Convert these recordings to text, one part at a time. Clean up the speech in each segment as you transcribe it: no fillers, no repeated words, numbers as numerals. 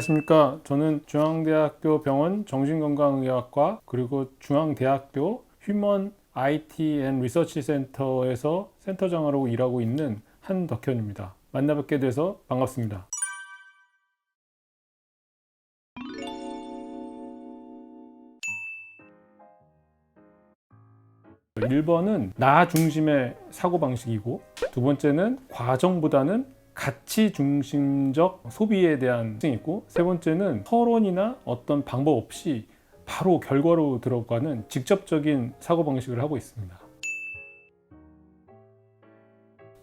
안녕하십니까. 저는 중앙대학교 병원 정신건강의학과 그리고 중앙대학교 휴먼 IT 앤 리서치 센터에서 센터장으로 일하고 있는 한덕현입니다. 만나 뵙게 돼서 반갑습니다. 1번은 나 중심의 사고방식이고, 두 번째는 과정보다는 가치 중심적 소비에 대한 특징이 있고, 세 번째는 서론이나 어떤 방법 없이 바로 결과로 들어가는 직접적인 사고방식을 하고 있습니다.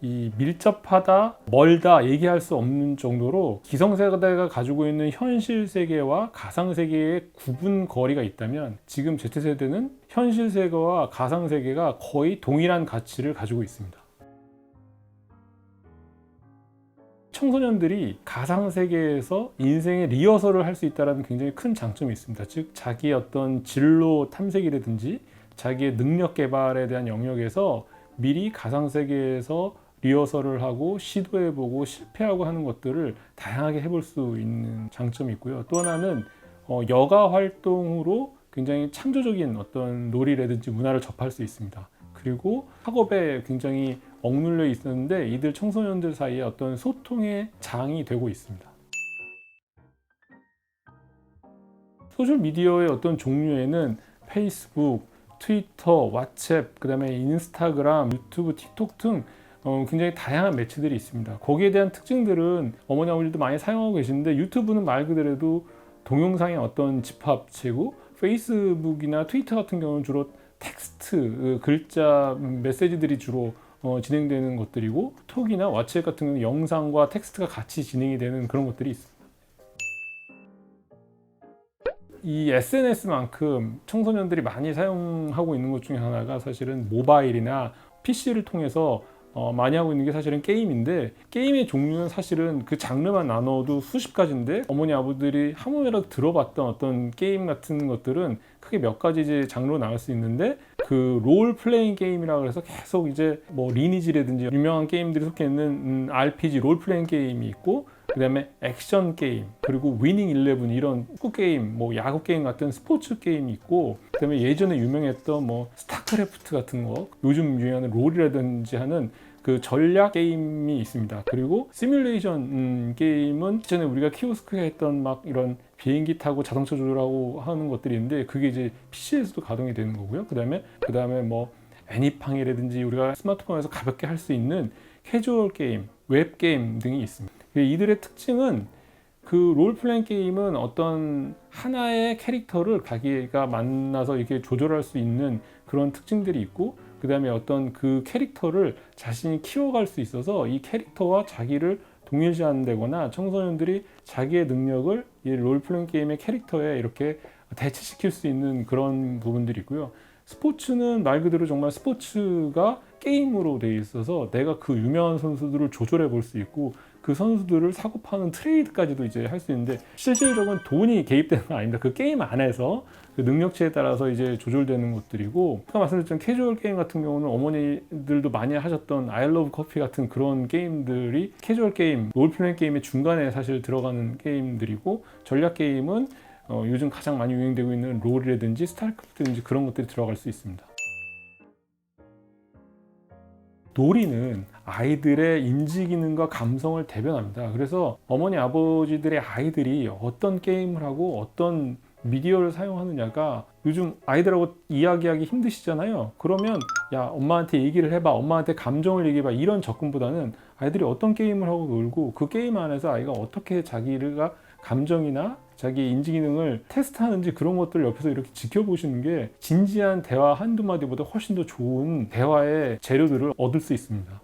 이 밀접하다, 멀다 얘기할 수 없는 정도로 기성세대가 가지고 있는 현실 세계와 가상 세계의 구분 거리가 있다면, 지금 Z세대는 현실 세계와 가상 세계가 거의 동일한 가치를 가지고 있습니다. 청소년들이 가상 세계에서 인생의 리허설을 할 수 있다는 굉장히 큰 장점이 있습니다. 즉, 자기의 어떤 진로 탐색이라든지 자기의 능력 개발에 대한 영역에서 미리 가상 세계에서 리허설을 하고 시도해보고 실패하고 하는 것들을 다양하게 해볼 수 있는 장점이 있고요. 또 하나는 여가 활동으로 굉장히 창조적인 어떤 놀이라든지 문화를 접할 수 있습니다. 그리고 학업에 굉장히 억눌려 있었는데 이들 청소년들 사이에 어떤 소통의 장이 되고 있습니다. 소셜미디어의 어떤 종류에는 페이스북, 트위터, 왓츠앱, 그 다음에 인스타그램, 유튜브, 틱톡 등 굉장히 다양한 매체들이 있습니다. 거기에 대한 특징들은 어머니 아버지도 많이 사용하고 계시는데, 유튜브는 말 그대로 동영상의 어떤 집합체고, 페이스북이나 트위터 같은 경우는 주로 텍스트, 글자, 메시지들이 주로 진행되는 것들이고, 톡이나 왓츠앱 같은 경우는 영상과 텍스트가 같이 진행이 되는 그런 것들이 있습니다. 이 SNS만큼 청소년들이 많이 사용하고 있는 것 중에 하나가 사실은 모바일이나 PC를 통해서 많이 하고 있는 게 사실은 게임인데, 게임의 종류는 사실은 그 장르만 나눠도 수십 가지인데, 어머니 아버들이 한 번이라도 들어봤던 어떤 게임 같은 것들은 크게 몇 가지 이제 장르로 나눌 수 있는데, 그 롤 플레잉 게임이라고 해서 계속 이제 뭐 리니지라든지 유명한 게임들이 속해 있는 RPG 롤 플레잉 게임이 있고, 그 다음에 액션 게임, 그리고 위닝 11 이런 축구 게임, 뭐 야구 게임 같은 스포츠 게임이 있고, 그 다음에 예전에 유명했던 뭐 스타크래프트 같은 거, 요즘 유행하는 롤이라든지 하는 그 전략 게임이 있습니다. 그리고 시뮬레이션 게임은 전에 우리가 키오스크에 했던 막 이런 비행기 타고 자동차 조절하고 하는 것들이 있는데, 그게 이제 PC에서도 가동이 되는 거고요. 그 다음에 뭐 애니팡이라든지 우리가 스마트폰에서 가볍게 할 수 있는 캐주얼 게임, 웹 게임 등이 있습니다. 이들의 특징은, 그 롤플레잉 게임은 어떤 하나의 캐릭터를 자기가 만나서 이렇게 조절할 수 있는 그런 특징들이 있고, 그 다음에 어떤 그 캐릭터를 자신이 키워갈 수 있어서 이 캐릭터와 자기를 동일시한다거나 청소년들이 자기의 능력을 이 롤플레잉 게임의 캐릭터에 이렇게 대체시킬 수 있는 그런 부분들이 있고요. 스포츠는 말 그대로 정말 스포츠가 게임으로 되어 있어서 내가 그 유명한 선수들을 조절해 볼 수 있고, 그 선수들을 사고 파는 트레이드까지도 이제 할 수 있는데, 실질적인 돈이 개입되는 건 아닙니다. 그 게임 안에서 그 능력치에 따라서 이제 조절되는 것들이고, 아까 말씀드렸던 캐주얼 게임 같은 경우는 어머니들도 많이 하셨던 I Love Coffee 같은 그런 게임들이 캐주얼 게임, 롤플레잉 게임의 중간에 사실 들어가는 게임들이고, 전략 게임은 요즘 가장 많이 유행되고 있는 롤이라든지 스타크래프트든지 그런 것들이 들어갈 수 있습니다. 놀이는 아이들의 인지 기능과 감성을 대변합니다. 그래서 어머니 아버지들의 아이들이 어떤 게임을 하고 어떤 미디어를 사용하느냐가 요즘 아이들하고 이야기하기 힘드시잖아요. 그러면 야, 엄마한테 얘기를 해봐, 엄마한테 감정을 얘기해봐, 이런 접근보다는 아이들이 어떤 게임을 하고 놀고 그 게임 안에서 아이가 어떻게 자기가 감정이나 자기 인지 기능을 테스트하는지, 그런 것들을 옆에서 이렇게 지켜보시는 게 진지한 대화 한두 마디보다 훨씬 더 좋은 대화의 재료들을 얻을 수 있습니다.